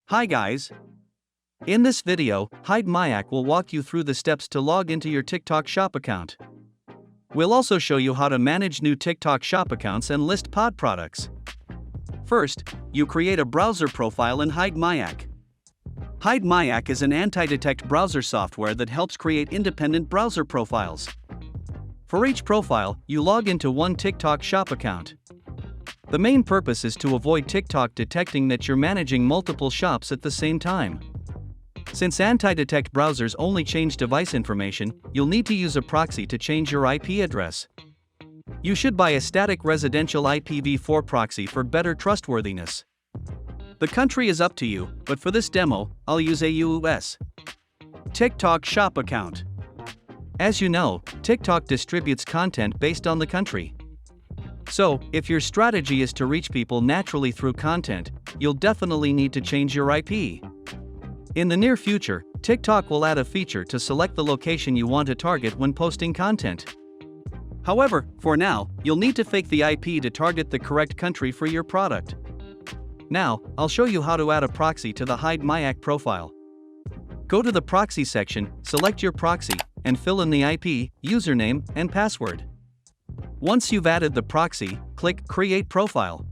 Hi guys! In this video, Hidemyacc will walk you through the steps to log into your TikTok Shop account. We'll also show you how to manage new TikTok Shop accounts and list pod products. First, you create a browser profile in Hidemyacc. Hidemyacc is an Antidetect browser software that helps create independent browser profiles. For each profile, you log into one TikTok Shop account. The main purpose is to avoid TikTok detecting that you're managing multiple shops at the same time. Since Antidetect browsers only change device information, you'll need to use a proxy to change your IP address. You should buy a static residential IPv4 proxy for better trustworthiness. The country is up to you, but for this demo, I'll use a US TikTok Shop account. As you know, TikTok distributes content based on the country. So, if your strategy is to reach people naturally through content, you'll definitely need to change your IP. In the near future, TikTok will add a feature to select the location you want to target when posting content. However, for now, you'll need to fake the IP to target the correct country for your product. Now, I'll show you how to add a proxy to the Hidemyacc profile. Go to the proxy section, select your proxy, and fill in the IP, username, and password. Once you've added the proxy, click Create Profile.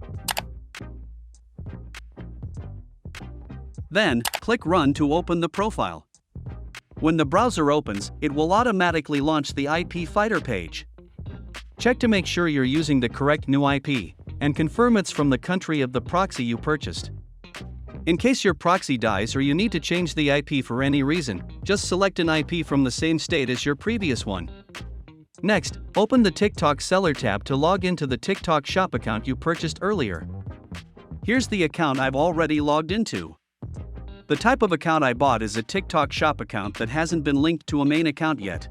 Then, click Run to open the profile. When the browser opens, it will automatically launch the IP Finder page. Check to make sure you're using the correct new IP, and confirm it's from the country of the proxy you purchased. In case your proxy dies or you need to change the IP for any reason, just select an IP from the same state as your previous one. Next, open the TikTok Seller tab to log into the TikTok Shop account you purchased earlier. Here's the account I've already logged into. The type of account I bought is a TikTok Shop account that hasn't been linked to a main account yet.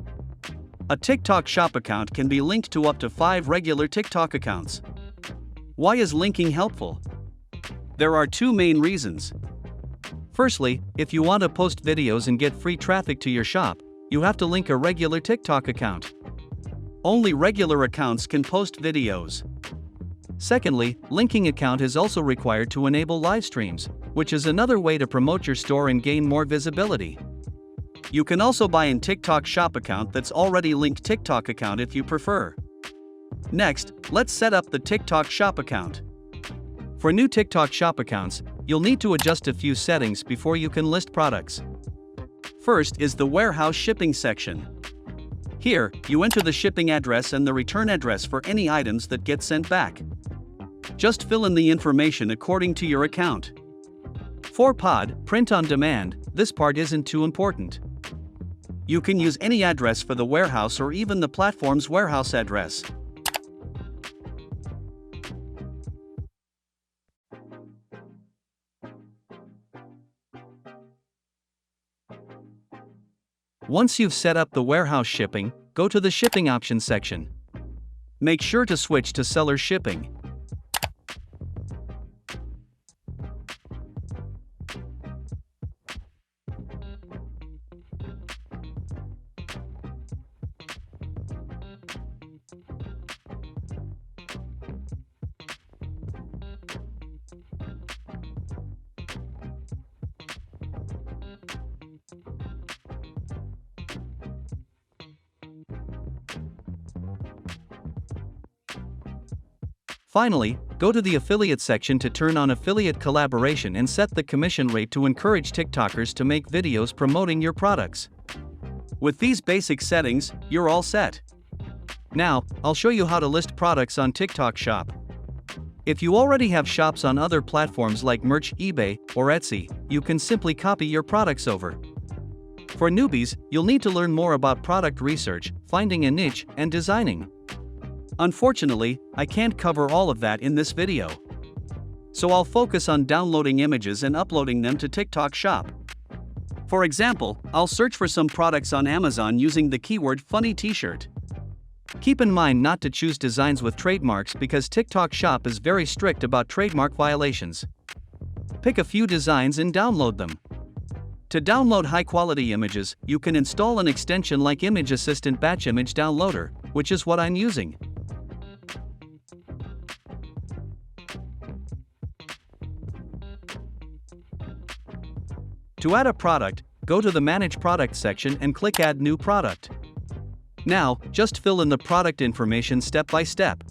A TikTok Shop account can be linked to up to 5 regular TikTok accounts. Why is linking helpful? There are 2 main reasons. Firstly, if you want to post videos and get free traffic to your shop, you have to link a regular TikTok account. Only regular accounts can post videos. Secondly, linking account is also required to enable live streams, which is another way to promote your store and gain more visibility. You can also buy an TikTok Shop account that's already linked TikTok account if you prefer. Next, let's set up the TikTok Shop account. For new TikTok Shop accounts, you'll need to adjust a few settings before you can list products. First is the warehouse shipping section. Here, you enter the shipping address and the return address for any items that get sent back. Just fill in the information according to your account. For pod, print on demand, this part isn't too important. You can use any address for the warehouse or even the platform's warehouse address. Once you've set up the warehouse shipping, go to the shipping options section. Make sure to switch to Seller Shipping. Finally, go to the affiliate section to turn on affiliate collaboration and set the commission rate to encourage TikTokers to make videos promoting your products. With these basic settings, you're all set. Now, I'll show you how to list products on TikTok Shop. If you already have shops on other platforms like Merch, eBay, or Etsy, you can simply copy your products over. For newbies, you'll need to learn more about product research, finding a niche, and designing. Unfortunately, I can't cover all of that in this video. So I'll focus on downloading images and uploading them to TikTok Shop. For example, I'll search for some products on Amazon using the keyword funny t-shirt. Keep in mind not to choose designs with trademarks because TikTok Shop is very strict about trademark violations. Pick a few designs and download them. To download high-quality images, you can install an extension like Image Assistant Batch Image Downloader, which is what I'm using. To add a product, go to the Manage Product section and click Add New Product. Now, just fill in the product information step by step.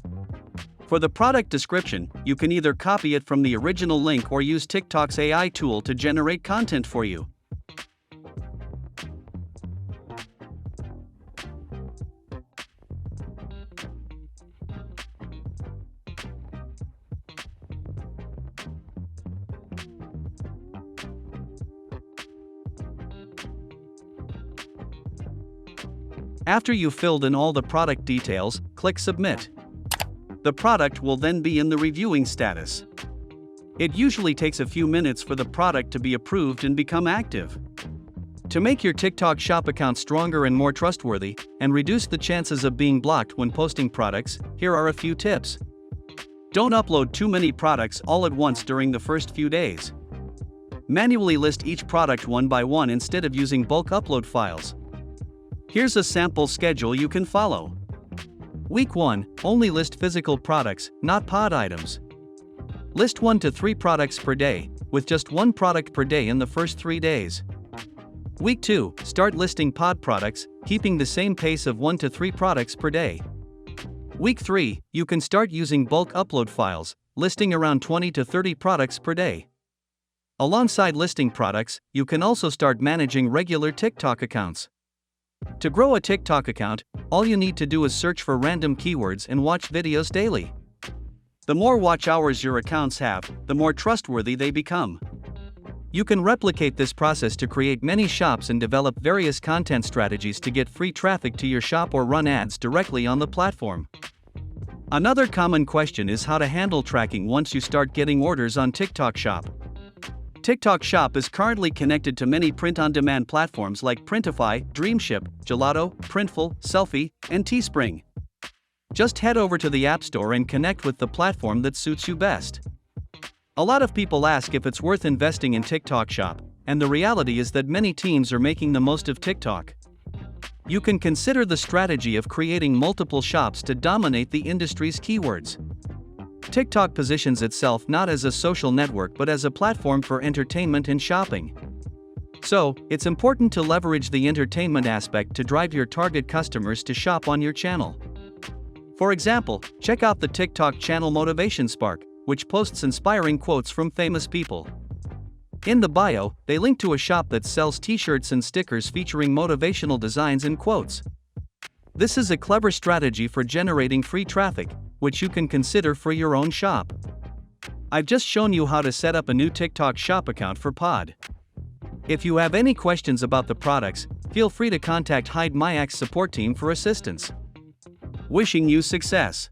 For the product description, you can either copy it from the original link or use TikTok's AI tool to generate content for you. After you've filled in all the product details, click Submit. The product will then be in the reviewing status. It usually takes a few minutes for the product to be approved and become active. To make your TikTok Shop account stronger and more trustworthy, and reduce the chances of being blocked when posting products, here are a few tips. Don't upload too many products all at once during the first few days. Manually list each product one by one instead of using bulk upload files. Here's a sample schedule you can follow. Week 1, only list physical products, not pod items. List 1 to 3 products per day, with just 1 product per day in the first 3 days. Week 2, start listing pod products, keeping the same pace of 1 to 3 products per day. Week 3, you can start using bulk upload files, listing around 20 to 30 products per day. Alongside listing products, you can also start managing regular TikTok accounts. To grow a TikTok account, all you need to do is search for random keywords and watch videos daily. The more watch hours your accounts have, the more trustworthy they become. You can replicate this process to create many shops and develop various content strategies to get free traffic to your shop or run ads directly on the platform. Another common question is how to handle tracking once you start getting orders on TikTok Shop. TikTok Shop is currently connected to many print-on-demand platforms like Printify, Dreamship, Gelato, Printful, Selfie, and Teespring. Just head over to the App Store and connect with the platform that suits you best. A lot of people ask if it's worth investing in TikTok Shop, and the reality is that many teams are making the most of TikTok. You can consider the strategy of creating multiple shops to dominate the industry's keywords. TikTok positions itself not as a social network but as a platform for entertainment and shopping. So, it's important to leverage the entertainment aspect to drive your target customers to shop on your channel. For example, check out the TikTok channel Motivation Spark, which posts inspiring quotes from famous people. In the bio, they link to a shop that sells t-shirts and stickers featuring motivational designs and quotes. This is a clever strategy for generating free traffic, which you can consider for your own shop. I've just shown you how to set up a new TikTok Shop account for Pod. If you have any questions about the products, feel free to contact Hidemyacc's support team for assistance. Wishing you success.